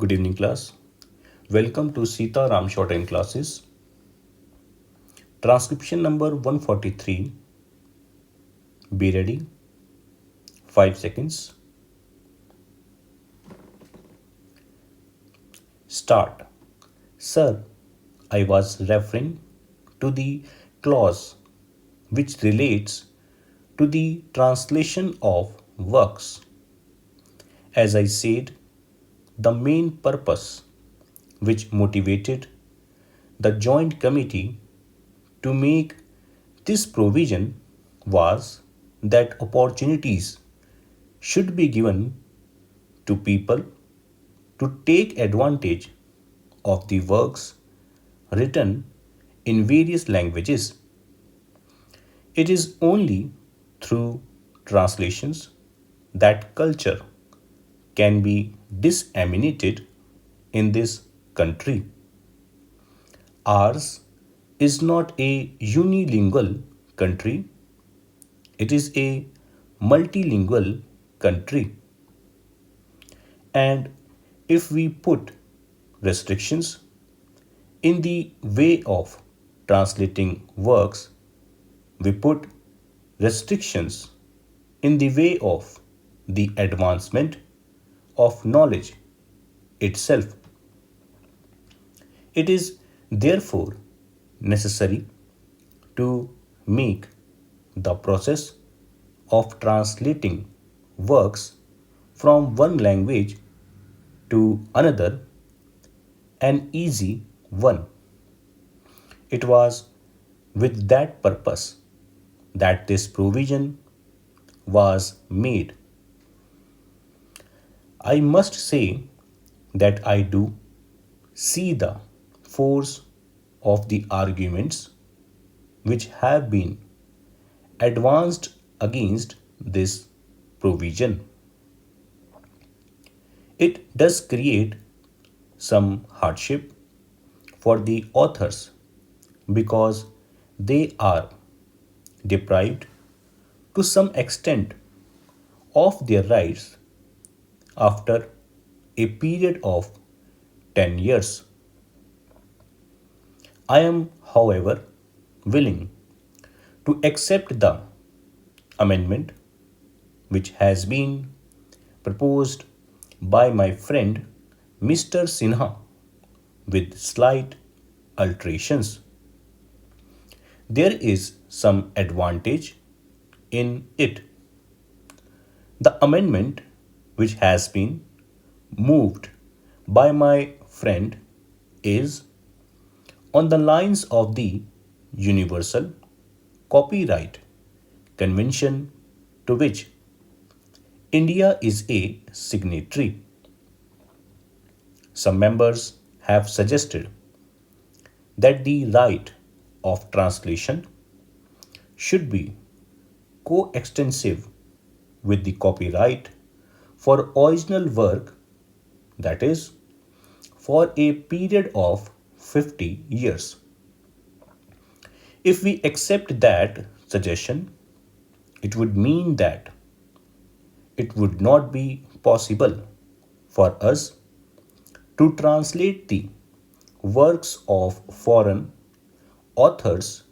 Good evening, class. Welcome to Sitaram Shorthand classes. Transcription number 143. Be ready. 5 seconds. Start. Sir, I was referring to the clause which relates to the translation of works. As I said, the main purpose which motivated the joint committee to make this provision was that opportunities should be given to people to take advantage of the works written in various languages. It is only through translations that culture can be disseminated in this country. Ours is not a unilingual country, it is a multilingual country. And if we put restrictions in the way of translating works, we put restrictions in the way of the advancement of knowledge itself. It is therefore necessary to make the process of translating works from one language to another an easy one. It was with that purpose that this provision was made. I must say that I do see the force of the arguments which have been advanced against this provision. It does create some hardship for the authors because they are deprived to some extent of their rights after a period of 10 years. I am, however, willing to accept the amendment which has been proposed by my friend Mr. Sinha with slight alterations. There is some advantage in it. The amendment which has been moved by my friend is on the lines of the Universal Copyright Convention to which India is a signatory. Some members have suggested that the right of translation should be coextensive with the copyright for original work, that is, for a period of 50 years. If we accept that suggestion, it would mean that it would not be possible for us to translate the works of foreign authors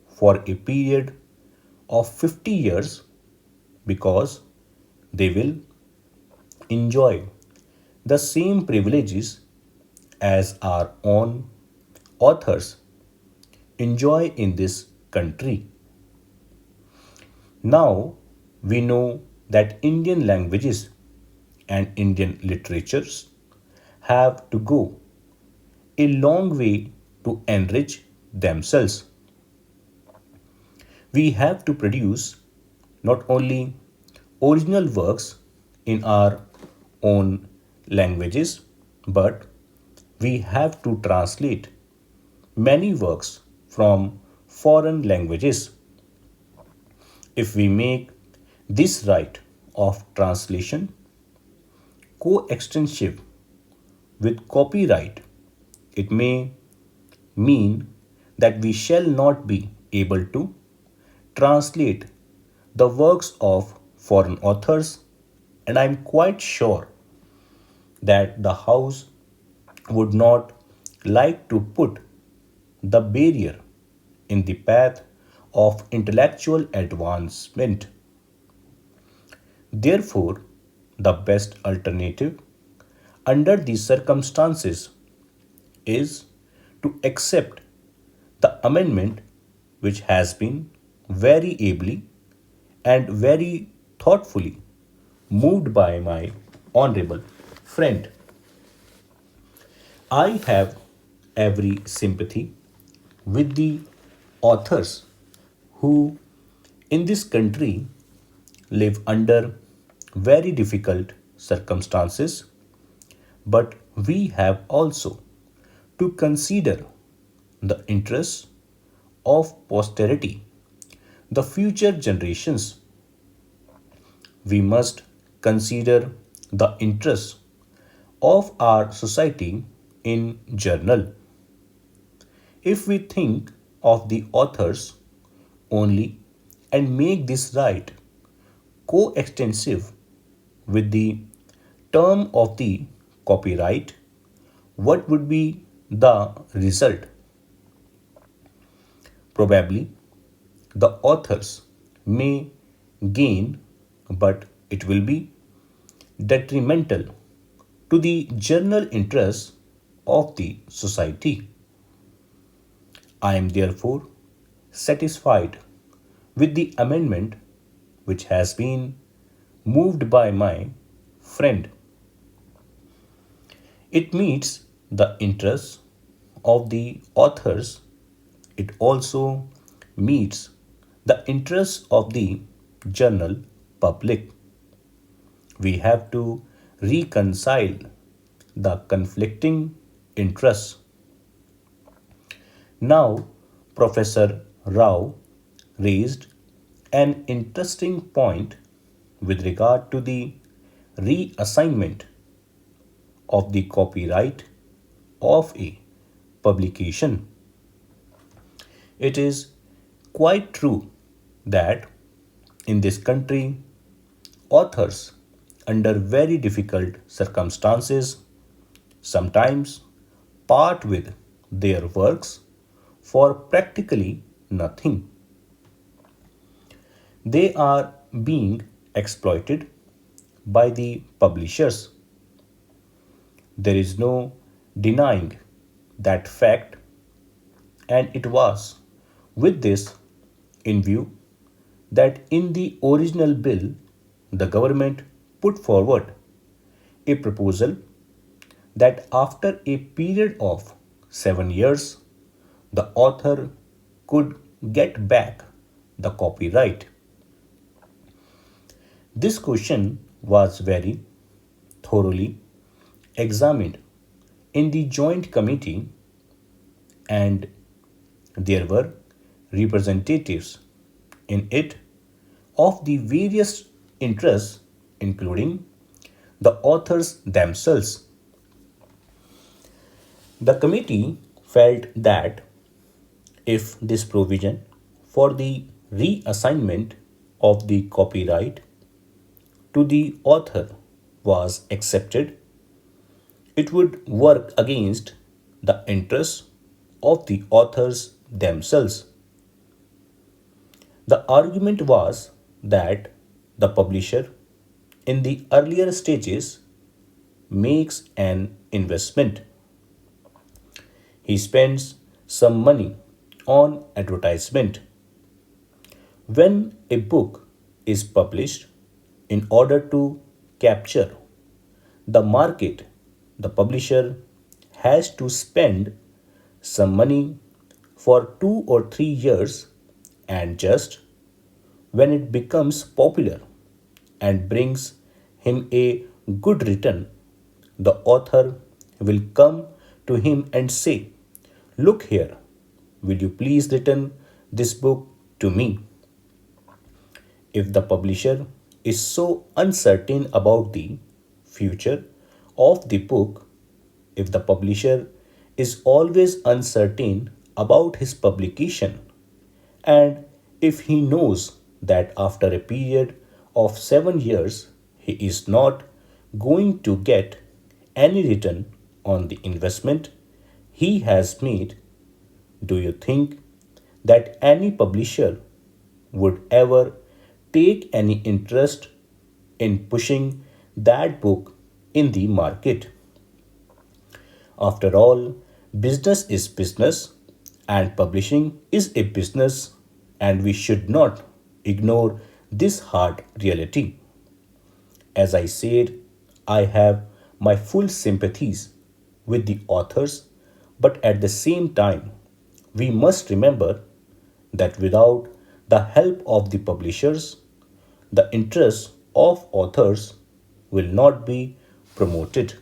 for a period of 50 years because they will enjoy the same privileges as our own authors enjoy in this country. Now we know that Indian languages and Indian literatures have to go a long way to enrich themselves. We have to produce not only original works in our own languages, but we have to translate many works from foreign languages. If we make this right of translation coextensive with copyright, it may mean that we shall not be able to translate the works of foreign authors, and I am quite sure that the House would not like to put the barrier in the path of intellectual advancement. Therefore, the best alternative under these circumstances is to accept the amendment which has been very ably and very thoughtfully moved by my honorable friend. I have every sympathy with the authors who in this country live under very difficult circumstances, but we have also to consider the interests of posterity, the future generations. We must consider the interests of our society in general. If we think of the authors only and make this right coextensive with the term of the copyright, what would be the result? Probably the authors may gain, but it will be detrimental to the general interests of the society. I am therefore satisfied with the amendment which has been moved by my friend. It meets the interests of the authors, it also meets the interests of the general public. We have to reconcile the conflicting interests. Now, Professor Rao raised an interesting point with regard to the reassignment of the copyright of a publication. It is quite true that in this country, authors, under very difficult circumstances, sometimes part with their works for practically nothing. They are being exploited by the publishers. There is no denying that fact, and it was with this in view that in the original bill the government put forward a proposal that after a period of 7 years the author could get back the copyright. This question was very thoroughly examined in the joint committee, and there were representatives in it of the various interests, including the authors themselves. The committee felt that if this provision for the reassignment of the copyright to the author was accepted, it would work against the interests of the authors themselves. The argument was that the publisher in the earlier stages makes an investment. He spends some money on advertisement. When a book is published, in order to capture the market, the publisher has to spend some money for 2 or 3 years, and just when it becomes popular and brings him a good return, the author will come to him and say, "Look here, will you please return this book to me?" If the publisher is so uncertain about the future of the book, if the publisher is always uncertain about his publication, and if he knows that after a period of 7 years he is not going to get any return on the investment he has made, do you think that any publisher would ever take any interest in pushing that book in the market? After all, business is business and publishing is a business, and we should not ignore this hard reality. As I said, I have my full sympathies with the authors, but at the same time, we must remember that without the help of the publishers, the interests of authors will not be promoted.